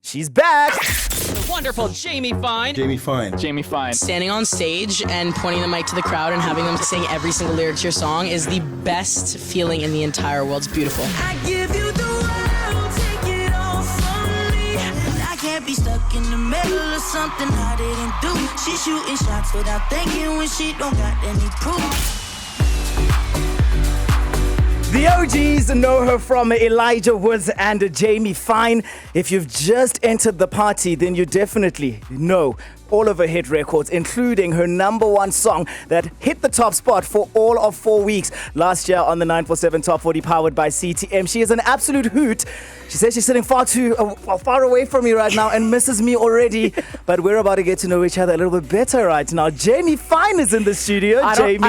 She's back. The wonderful Jamie Fine. Jamie Fine. Jamie Fine. Standing on stage and pointing the mic to the crowd and having them sing every single lyric to your song is the best feeling in the entire world. It's beautiful. I give you the world, take it all from me. I can't be stuck in the middle of something I didn't do. She shooting shots without thinking when she don't got any proof. The OGs know her from Elijah Woods and Jamie Fine. If you've just entered the party, then you definitely know all of her hit records, including her number one song that hit the top spot for all of 4 weeks last year on the 947 Top 40 powered by CTM. She is an absolute hoot. She says she's sitting far away from me right now and misses me already. But we're about to get to know each other a little bit better right now. Jamie Fine is in the studio. I don't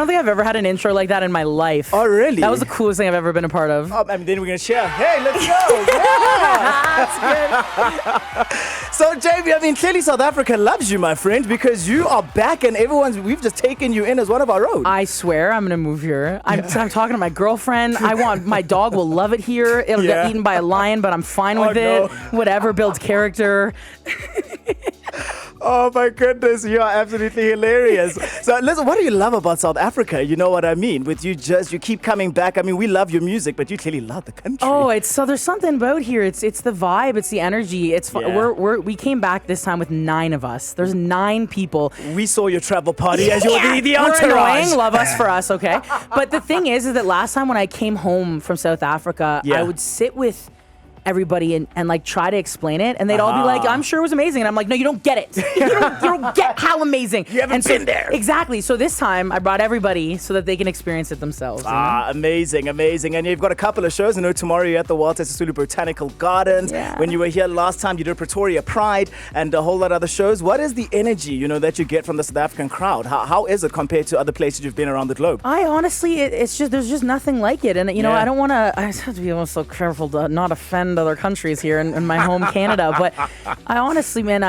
think I've ever had an intro like that in my life. Oh, really? That was the coolest thing I've ever been a part of. Oh, and then we're going to share. Hey, let's go. Yeah. That's good. So, Jamie, I mean, clearly South Africa loves you, my friend, because you are back and we've just taken you in as one of our own. I swear I'm going to move here. I'm talking to my girlfriend. My dog will love it here. It'll get eaten by a lion, but I'm fine with it. Whatever, builds character. Oh my goodness, you are absolutely hilarious. So listen, what do you love about South Africa? You know what I mean? With you keep coming back. I mean, we love your music, but you clearly love the country. Oh, there's something about here. It's the vibe, it's the energy. It's fun. We came back this time with 9 of us. There's 9 people. We saw your travel party as you're the We're entourage. annoying, love us for us, okay? But the thing is that last time when I came home from South Africa, I would sit with everybody and like try to explain it, and they'd all be like, I'm sure it was amazing, and I'm like, no, you don't get it. You don't get how amazing. You haven't been there. Exactly. So this time I brought everybody so that they can experience it themselves. Amazing. And you've got a couple of shows. I know tomorrow you're at the Walter Sisulu Botanical Gardens. Yeah. When you were here last time, you did Pretoria Pride and a whole lot of other shows. What is the energy, that you get from the South African crowd? How is it compared to other places you've been around the globe? I honestly, it's just, there's just nothing like it. And I don't want to, I have to be so careful to not offend other countries here in my home Canada, but I honestly, man,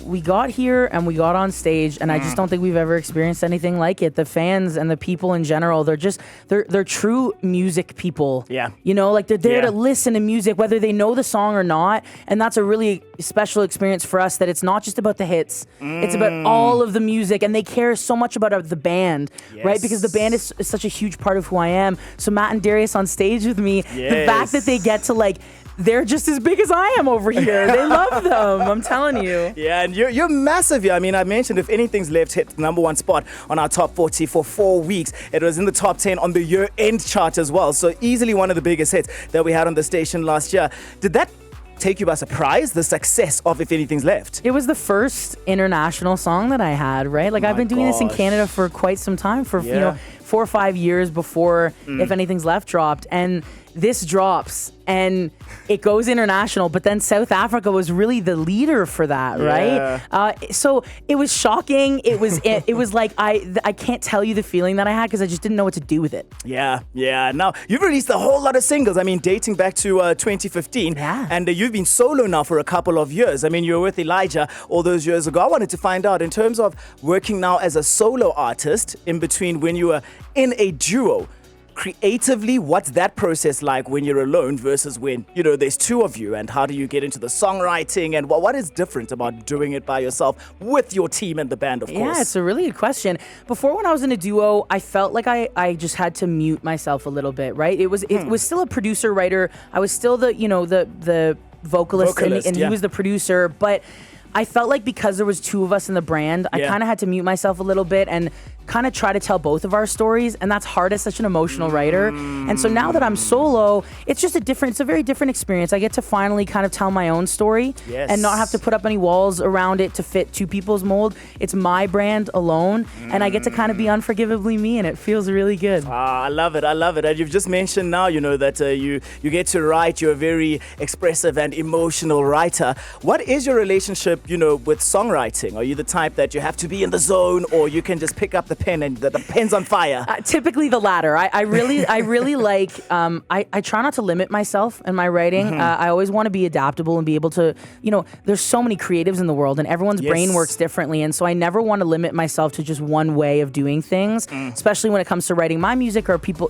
we got here and we got on stage, and I just don't think we've ever experienced anything like it. The fans and the people in general, they're true music people. Yeah. Like they're there to listen to music, whether they know the song or not, and that's a really special experience for us, that it's not just about the hits, it's about all of the music, and they care so much about the band, right? Because the band is such a huge part of who I am. So Matt and Darius on stage with me, the fact that they get to they're just as big as I am over here. They love them. I'm telling you. Yeah, and you're massive here. I mean, I mentioned If Anything's Left hit the number one spot on our top 40 for 4 weeks. It was in the top 10 on the year-end chart as well. So easily one of the biggest hits that we had on the station last year. Did that take you by surprise, the success of If Anything's Left? It was the first international song that I had, right? I've been doing this in Canada for quite some time, for 4 or 5 years before If Anything's Left dropped, and this drops and it goes international, but then South Africa was really the leader for that, right? So it was shocking. It was like I can't tell you the feeling that I had, because I just didn't know what to do with it. Yeah. Now you've released a whole lot of singles. I mean, dating back to 2015, and you've been solo now for a couple of years. I mean, you were with Elijah all those years ago. I wanted to find out, in terms of working now as a solo artist, in between when you were in a duo, creatively, what's that process like when you're alone versus when, there's 2 of you, and how do you get into the songwriting, and what is different about doing it by yourself with your team and the band, of course? Yeah, it's a really good question. Before, when I was in a duo, I felt like I just had to mute myself a little bit, right? It was still a producer writer. I was still the vocalist and he was the producer, but I felt like because there was 2 of us in the brand, I kind of had to mute myself a little bit and kind of try to tell both of our stories, and that's hard as such an emotional writer. And so now that I'm solo, it's a very different experience. I get to finally kind of tell my own story and not have to put up any walls around it to fit 2 people's mold. It's my brand alone, and I get to kind of be unforgivably me, and it feels really good. I love it. And you've just mentioned now, that you get to write. You're a very expressive and emotional writer. What is your relationship, with songwriting? Are you the type that you have to be in the zone, or you can just pick up the pen and the pen's on fire? Typically the latter. I really like, I try not to limit myself in my writing. I always want to be adaptable and be able to, there's so many creatives in the world and everyone's brain works differently. And so I never want to limit myself to just one way of doing things, especially when it comes to writing my music or people,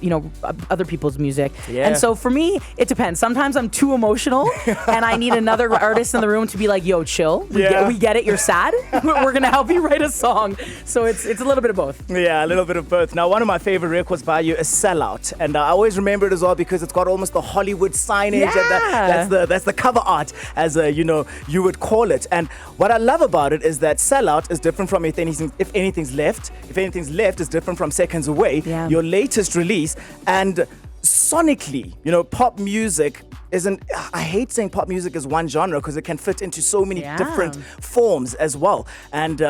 other people's music. Yeah. And so for me, it depends. Sometimes I'm too emotional and I need another artist in the room to be like, yo, chill. We get it. You're sad. We're going to help you write a song. So it's a little bit of both. Yeah, a little bit of both. Now, one of my favorite records by you is Sellout. And I always remember it as well because it's got almost the Hollywood signage. Yeah. And that's the cover art, as you would call it. And what I love about it is that Sellout is different from If Anything's Left. If Anything's Left is different from Seconds Away, your latest release. And sonically, pop music isn't, I hate saying pop music is one genre because it can fit into so many different forms as well. And,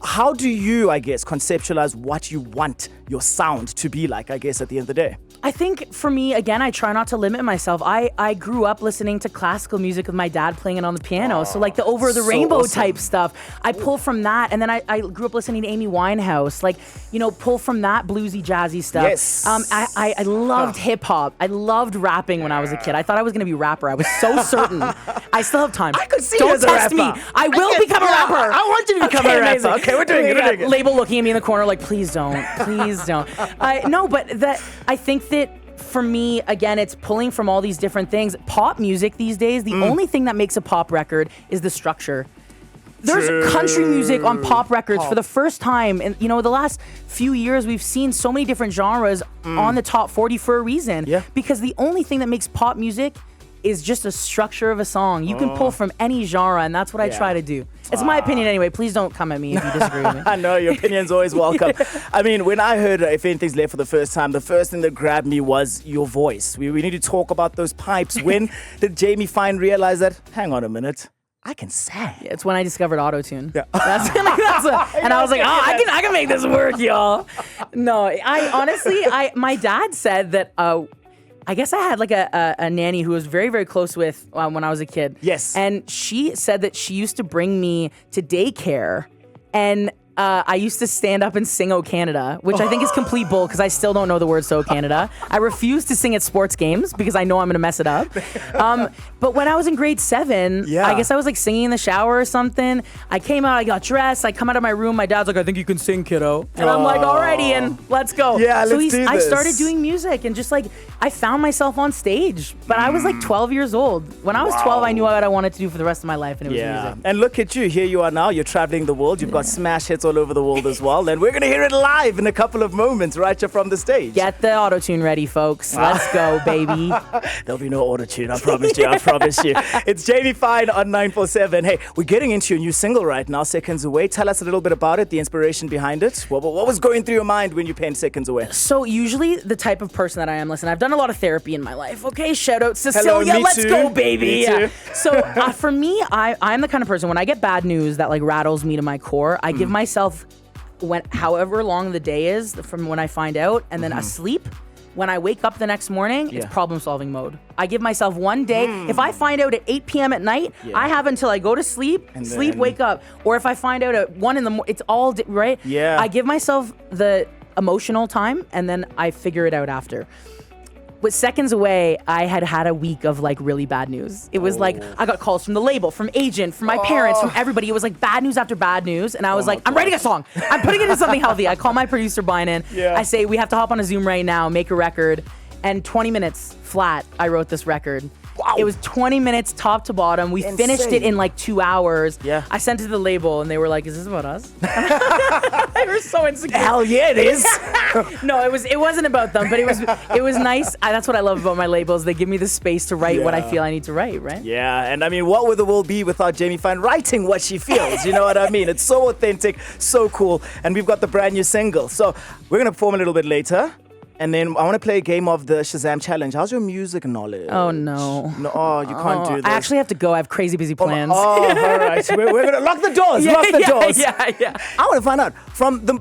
how do you, I guess, conceptualize what you want your sound to be like, I guess, at the end of the day? I think for me, again, I try not to limit myself. I grew up listening to classical music with my dad playing it on the piano. So like the Over the Rainbow awesome. Type stuff. I pull from that. And then I grew up listening to Amy Winehouse. Like, pull from that bluesy, jazzy stuff. Yes. I loved hip hop. I loved rapping when I was a kid. I thought I was going to be a rapper. I was so certain. I still have time. I could see Don't you as a test rapper. me. I will become a rapper. I want you to become a rapper. Amazing. Okay, we're doing it. Label looking at me in the corner like, please don't. Please don't. No, but I think that for me, again, it's pulling from all these different things. Pop music these days, the only thing that makes a pop record is the structure. There's country music on pop records for the first time. And, the last few years, we've seen so many different genres on the top 40 for a reason. Yeah. Because the only thing that makes pop music is just a structure of a song. You can pull from any genre, and that's what I try to do. It's my opinion anyway. Please don't come at me if you disagree with me. I know, your opinion's always welcome. I mean, when I heard If Anything's Left for the first time, the first thing that grabbed me was your voice. We need to talk about those pipes. When did Jamie Fine realize that, hang on a minute, I can sing? It's when I discovered auto-tune. Yeah. And I was like, I can make this work, y'all. No, my dad said that I guess I had like a nanny who was very, very close with when I was a kid. Yes. And she said that she used to bring me to daycare and I used to stand up and sing "O Canada," which I think is complete bull because I still don't know the words to "O Canada." I refuse to sing at sports games because I know I'm going to mess it up. But when I was in grade 7, I guess I was like singing in the shower or something. I came out, I got dressed, I come out of my room, my dad's like, "I think you can sing, kiddo." And I'm like, "Alright, Ian, let's go." Yeah, so let's do this. I started doing music and just like, I found myself on stage. But I was like 12 years old. When I was 12, I knew what I wanted to do for the rest of my life, and it was music. And look at you. Here you are now. You're traveling the world. You've got smash hits all over the world as well. And we're going to hear it live in a couple of moments right here from the stage. Get the auto-tune ready, folks. Let's go, baby. There'll be no auto-tune, I promise you. I promise you. It's Jamie Fine on 947. Hey, we're getting into your new single right now, Seconds Away. Tell us a little bit about it, the inspiration behind it. What was going through your mind when you penned Seconds Away? So usually the type of person that I am, listen, I've done a lot of therapy in my life. Okay, shout out Cecilia. Hello, let's too. go, baby. Me too. So for me, I'm the kind of person, when I get bad news that like rattles me to my core, I give myself however long the day is from when I find out, and then asleep. When I wake up the next morning, it's problem-solving mode. I give myself one day. If I find out at 8 p.m. at night, I have until I go to sleep, wake up. Or if I find out at 1 in the morning, it's all, right? Yeah. I give myself the emotional time, and then I figure it out after. With Seconds Away, I had a week of like really bad news. It was like, I got calls from the label, from agent, from my parents, from everybody. It was like bad news after bad news. And I was like, I'm writing a song. I'm putting it into something healthy. I call my producer, Bynan. I say, we have to hop on a Zoom right now, make a record. And 20 minutes flat, I wrote this record. Wow. It was 20 minutes top to bottom. We finished it in like 2 hours. Yeah. I sent it to the label and they were like, is this about us? They were so insecure. Hell yeah, it is. No, it wasn't about them, but it was nice. That's what I love about my labels. They give me the space to write what I feel I need to write, right? Yeah, and I mean, what would the world be without Jamie Fine writing what she feels? You know what I mean? It's so authentic, so cool. And we've got the brand new single. So we're going to perform a little bit later. And then I want to play a game of the Shazam Challenge. How's your music knowledge? Oh, no. No, you can't do this. I actually have to go. I have crazy busy plans. All right. We're going to lock the doors. Lock the doors. Yeah. I want to find out from the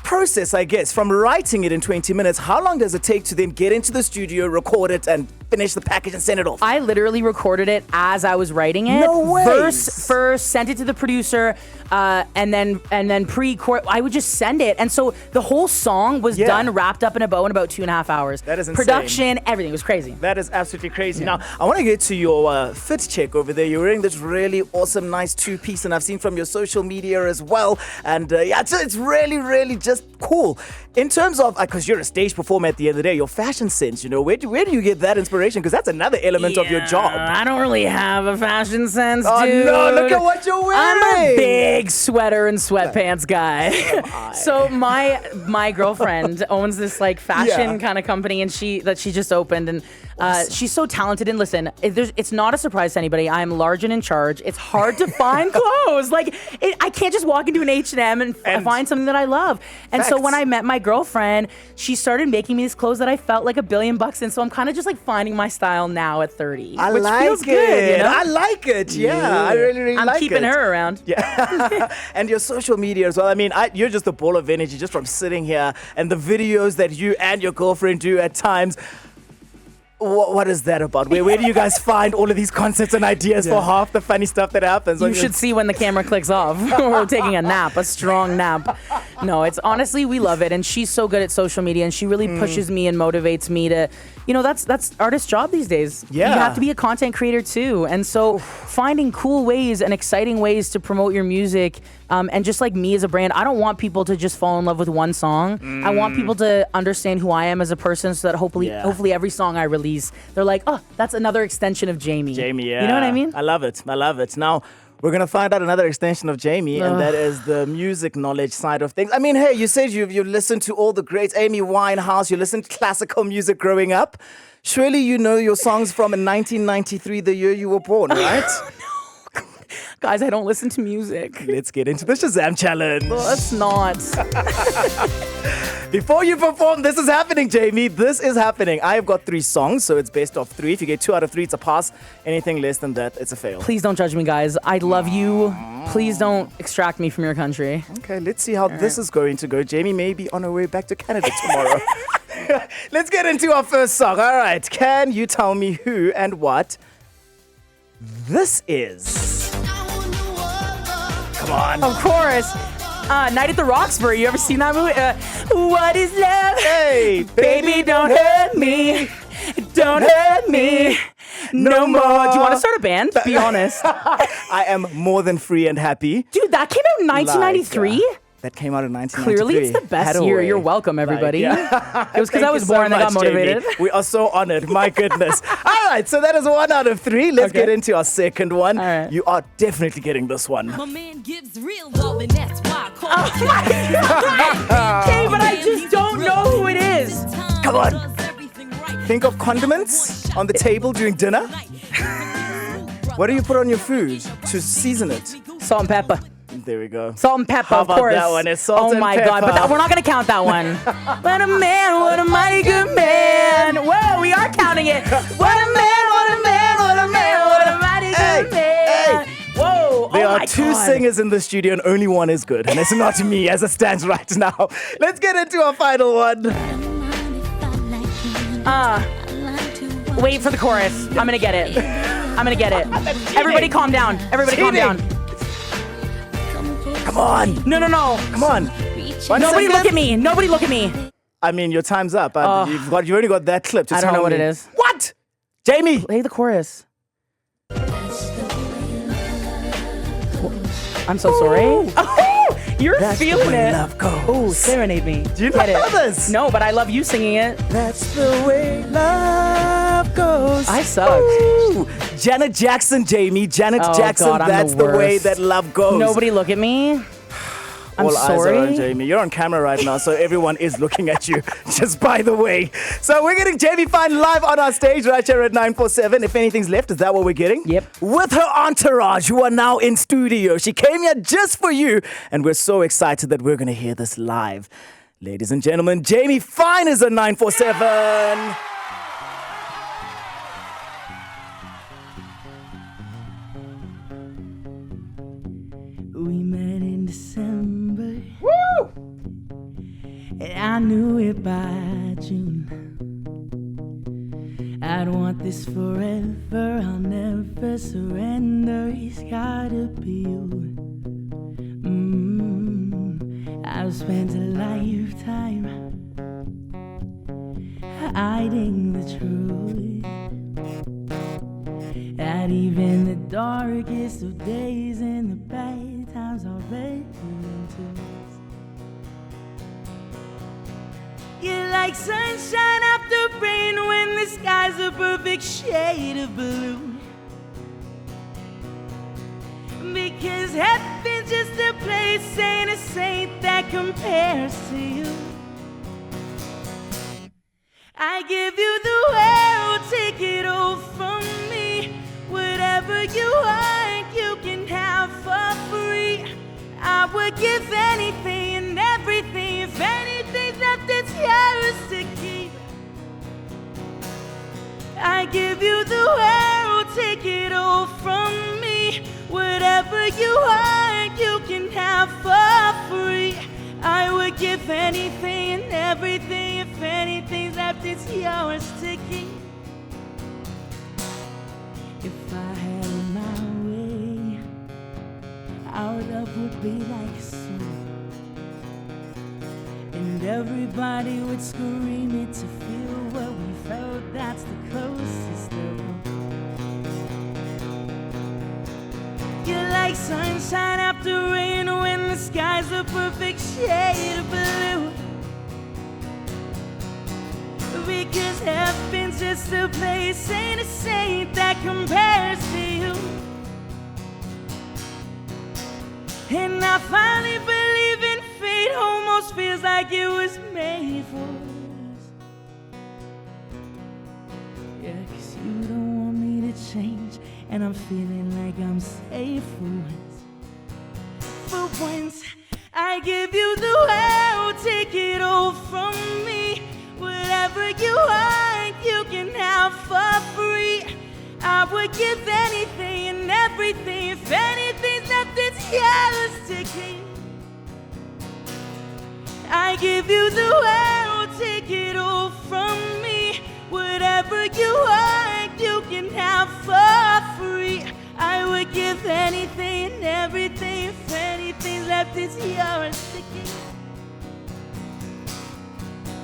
process, I guess, from writing it in 20 minutes, how long does it take to then get into the studio, record it, and finish the package and send it off? I literally recorded it as I was writing it. No way. Verse first, sent it to the producer, and then pre-chorus. I would just send it, and so the whole song was done, wrapped up in a bow in about 2.5 hours. That is insane. Production, everything was crazy. That is absolutely crazy. Now, I want to get to your fit check over there. You're wearing this really awesome, nice two-piece, and I've seen from your social media as well. And it's really, really just cool. In terms of, because you're a stage performer at the end of the day, your fashion sense, where do you get that inspiration? Because that's another element of your job. I don't really have a fashion sense, Oh, dude. no, look at what you're wearing. I'm a big sweater and sweatpants guy. So my girlfriend owns this like fashion kind of company, and she just opened, and she's so talented. And listen, it's not a surprise to anybody. I'm large and in charge. It's hard to find clothes. Like I can't just walk into an H&M and find something that I love. And so when I met my girlfriend, she started making me these clothes that I felt like $1 billion in. So I'm kind of just like finding my style now at 30, which feels good. I like it. Yeah, I really, really like it. I'm keeping her around. Yeah, and your social media as well. I mean, you're just a ball of energy just from sitting here, and the videos that you and your girlfriend do at times. What is that about? Where do you guys find all of these concepts and ideas for half the funny stuff that happens? You should see when the camera clicks off. We're taking a nap, a strong nap. No, it's honestly, we love it. And she's so good at social media, and she really pushes me and motivates me to, that's artist's job these days. Yeah. You have to be a content creator too. And so finding cool ways and exciting ways to promote your music, and just like me as a brand, I don't want people to just fall in love with one song. I want people to understand who I am as a person, so that hopefully every song I release, they're like, oh, that's another extension of Jamie. Jamie, yeah. You know what I mean? I love it. Now, we're going to find out another extension of Jamie, and that is the music knowledge side of things. I mean, hey, you said you listened to all the greats, Amy Winehouse, you listened to classical music growing up. Surely you know your songs from 1993, the year you were born, right? Guys, I don't listen to music. Let's get into the Shazam challenge. Let's not. Before you perform, this is happening, Jamie. This is happening. I've got 3 songs, so it's best of 3. If you get 2 out of 3, it's a pass. Anything less than that, it's a fail. Please don't judge me, guys. I love you. Please don't extract me from your country. Okay, let's see how this is going to go. Jamie may be on her way back to Canada tomorrow. Let's get into our first song. All right, can you tell me who and what this is? Come on. Of course. Night at the Roxbury. You ever seen that movie? What is love? Hey, baby, don't hurt me. Don't hurt me no more. Do you want to start a band? Be honest. I am more than free and happy. Dude, that came out in 1993? That came out in 1993. Clearly, it's the best year. You're welcome, everybody. It was because I was born and I got motivated. Jamie. We are so honored. My goodness. All right, so that is 1 out of 3. Let's get into our second one. All right. You are definitely getting this one. My man gives real love, and that's why I call Okay, but I just don't know who it is. Come on. Think of condiments on the table during dinner. What do you put on your food to season it? Salt and pepper. There we go. Salt and pepper, How of about course. that one? It's salt oh my and God, pepper. but we're not gonna count that one. What a man, what a mighty good man. Whoa, we are counting it. What a man, what a man, what a man, what a mighty good man. Whoa, There oh are my 2 God. singers in the studio and only one is good. And it's not me as it stands right now. Let's get into our final one. Wait for the chorus. I'm gonna get it. Everybody calm down. Everybody calm down. Come on. No. Come on. Nobody look at me. Nobody look at me. I mean, your time's up. You've only got that clip to I tell don't know me. what it is. What? Jamie. Play the chorus. I'm so sorry. Oh, you're That's the feeling way it. love goes. Oh, serenade me. Do you Get know it. this? No, but I love you singing it. That's the way love goes. I suck. Ooh. Janet Jackson, Jamie. Janet Oh, Jackson. God, I'm the That's the way worst. that love goes. Nobody look at me. I'm All sorry. eyes are on Jamie. You're on camera right now, so everyone is looking at you, just by the way. So we're getting Jamie Fine live on our stage right here at 947. If anything's left, is that what we're getting? Yep. With her entourage, who are now in studio. She came here just for you, and we're so excited that we're going to hear this live. Ladies and gentlemen, Jamie Fine is at 947. We met in December. Woo! And I knew it by June. I I'd want this forever, I'll never surrender. It's gotta be you. I've spent a lifetime hiding the truth, that even the darkest of days and the bad times are ready to. You're like sunshine after rain when the sky's a perfect shade of blue. Because heaven's just a place, ain't a saint that compares to you. I give you the world, take it all from me. Whatever you want, you can have for free. I would give anything and everything. If anything's left, it's yours to keep. I give you the world, take it all from me. Whatever you want, you can have for free. I would give anything and everything. If anything's left, it's yours to keep. If I had my way, our love would be like a song, and everybody would scream it to feel what we felt. That's the closest they'll come. You're like sunshine after rain when the sky's a perfect shade of blue. Because heaven's just a place, ain't a saint that compares to you. And I finally believe in fate, almost feels like it was made for us. Yeah, 'cause you don't want me to change, and I'm feeling like I'm safe for once. For once, I give you the world, take it all from me. Whatever you want, you can have for free. I would give anything and everything. If anything's left, it's yours to keep. I give you the world, take it all from me. Whatever you want, you can have for free. I would give anything and everything. If anything's left, it's yours to keep.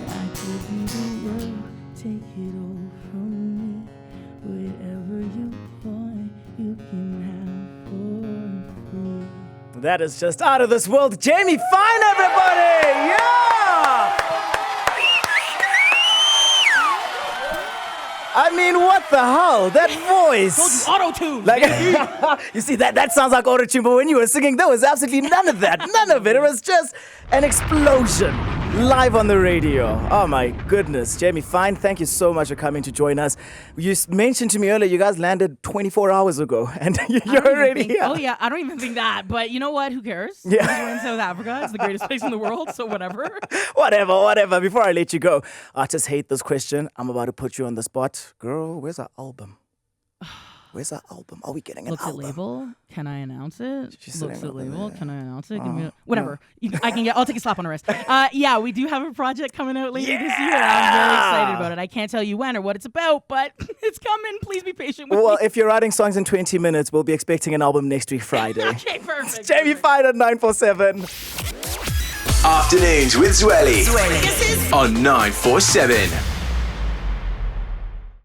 I give you the world, take it all from me. Whatever you want, you can have for free. That is just out of this world. Jamie Fine, everybody! Yeah! I mean, what the hell? That voice. Told you, auto-tune. Like, you see, that sounds like auto-tune, but when you were singing, there was absolutely none of that. None of it. It was just an explosion live on the radio. Oh, my goodness. Jamie Fine, thank you so much for coming to join us. You mentioned to me earlier you guys landed 24 hours ago, and you're already here. Oh, yeah. I don't even think that. But you know what? Who cares? Yeah. We're in South Africa. It's the greatest place in the world, so whatever. Whatever. Before I let you go, I just hate this question. I'm about to put you on the spot. Girl, where's our album? Where's our album? Are we getting an Looks album? at label. Can I announce it? She's Looks sitting at over label. there. Can I announce it? Give me whatever. I'll take a slap on the wrist. Yeah, we do have a project coming out later this year. I'm very excited about it. I can't tell you when or what it's about, but it's coming. Please be patient with me. Well, if you're writing songs in 20 minutes, we'll be expecting an album next week, Friday. Okay, perfect. Jamie Fine at 947. Afternoons with Zwelly on 947.